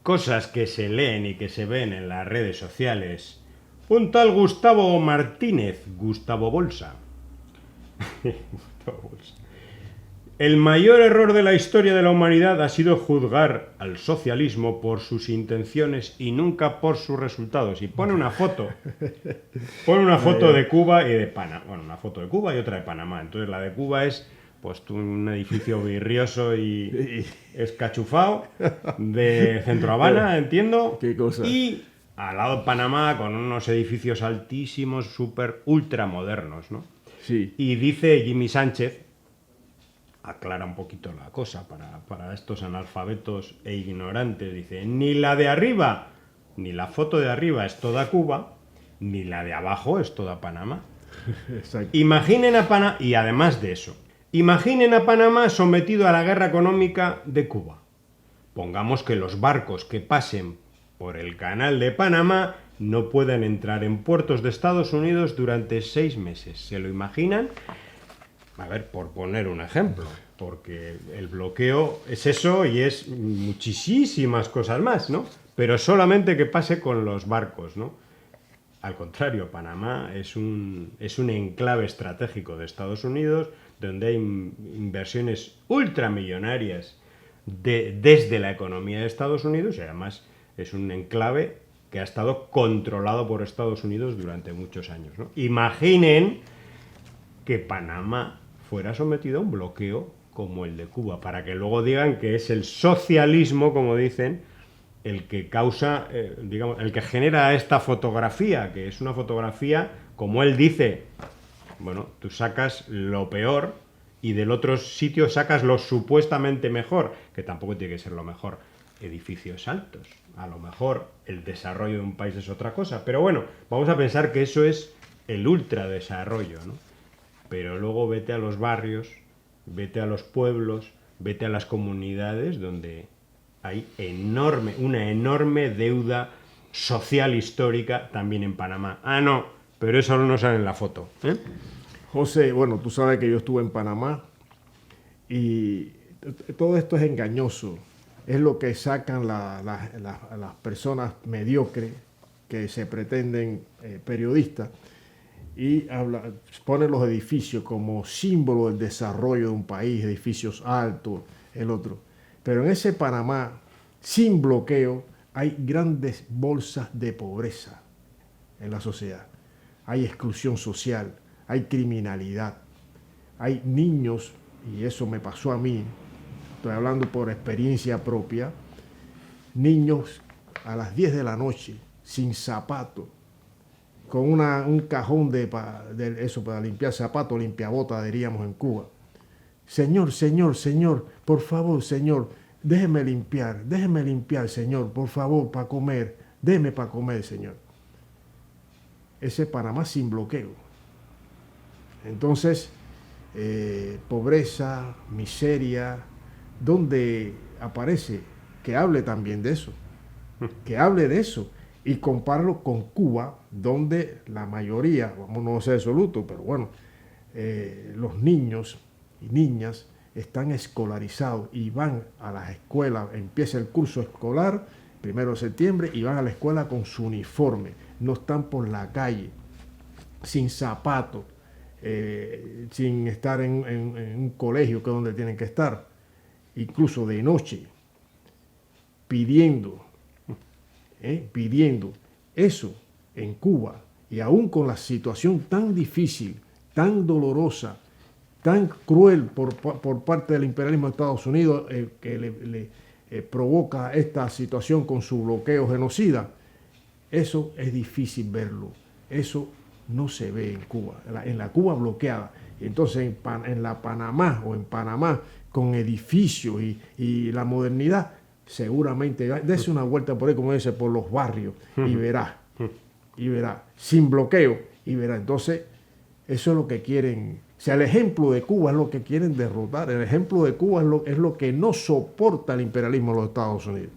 Cosas que se leen y que se ven en las redes sociales. Un tal Gustavo Martínez, Gustavo Bolsa. Gustavo Bolsa. El mayor error de la historia de la humanidad ha sido juzgar al socialismo por sus intenciones y nunca por sus resultados. Y pone una foto. Pone una foto de Cuba y de Panamá. Bueno, una foto de Cuba y otra de Panamá. Entonces la de Cuba es pues un edificio virrioso y escachufado de Centro Habana, entiendo. ¿Qué cosa? Y al lado de Panamá con unos edificios altísimos, súper ultramodernos, ¿no? Sí. Y dice Jimmy Sánchez, aclara un poquito la cosa para estos analfabetos e ignorantes, dice, ni la de arriba, ni la foto de arriba es toda Cuba, ni la de abajo es toda Panamá. Exacto. Imaginen a Panamá, y además de eso, imaginen a Panamá sometido a la guerra económica de Cuba. Pongamos que los barcos que pasen por el canal de Panamá no puedan entrar en puertos de Estados Unidos durante 6 meses. ¿Se lo imaginan? A ver, por poner un ejemplo, porque el bloqueo es eso y es muchísimas cosas más, ¿no? Pero solamente que pase con los barcos, ¿no? Al contrario, Panamá es un enclave estratégico de Estados Unidos, donde hay inversiones ultramillonarias desde la economía de Estados Unidos, y además es un enclave que ha estado controlado por Estados Unidos durante muchos años, ¿no? Imaginen que Panamá fuera sometido a un bloqueo como el de Cuba, para que luego digan que es el socialismo, como dicen, el que causa, digamos, el que genera esta fotografía, que es una fotografía, como él dice, bueno, tú sacas lo peor y del otro sitio sacas lo supuestamente mejor, que tampoco tiene que ser lo mejor, edificios altos. A lo mejor el desarrollo de un país es otra cosa, pero bueno, vamos a pensar que eso es el ultradesarrollo, ¿no? Pero luego vete a los barrios, vete a los pueblos, vete a las comunidades donde hay una enorme deuda social histórica también en Panamá. Ah, no, pero eso no sale en la foto, ¿eh? José, bueno, tú sabes que yo estuve en Panamá y todo esto es engañoso. Es lo que sacan las personas mediocres que se pretenden periodistas y ponen los edificios como símbolo del desarrollo de un país, edificios altos, el otro. Pero en ese Panamá, sin bloqueo, hay grandes bolsas de pobreza en la sociedad. Hay exclusión social, hay criminalidad, hay niños, y eso me pasó a mí, estoy hablando por experiencia propia, niños a las 10 de la noche, sin zapatos, con un cajón de eso para limpiar zapatos, limpiabota, diríamos en Cuba. Señor, señor, señor, por favor, señor, déjeme limpiar, señor, por favor, para comer, déjeme para comer, señor. Ese Panamá sin bloqueo. Entonces, pobreza, miseria, donde aparece, que hable también de eso, que hable de eso. Y compararlo con Cuba, donde la mayoría, vamos no ser absoluto, pero bueno, los niños y niñas están escolarizados y van a las escuelas, empieza el curso escolar, 1 de septiembre, y van a la escuela con su uniforme, no están por la calle, sin zapatos, sin estar en un colegio que es donde tienen que estar, incluso de noche, pidiendo eso en Cuba, y aún con la situación tan difícil, tan dolorosa, tan cruel por parte del imperialismo de Estados Unidos, que le provoca esta situación con su bloqueo genocida, eso es difícil verlo. Eso no se ve en Cuba, en la Cuba bloqueada. Entonces en la Panamá o en Panamá, con edificios y la modernidad, seguramente, dése una vuelta por ahí, como dice, por los barrios, y verá, sin bloqueo, y verá. Entonces, eso es lo que quieren. O sea, el ejemplo de Cuba es lo que quieren derrotar. El ejemplo de Cuba es lo que no soporta el imperialismo de los Estados Unidos.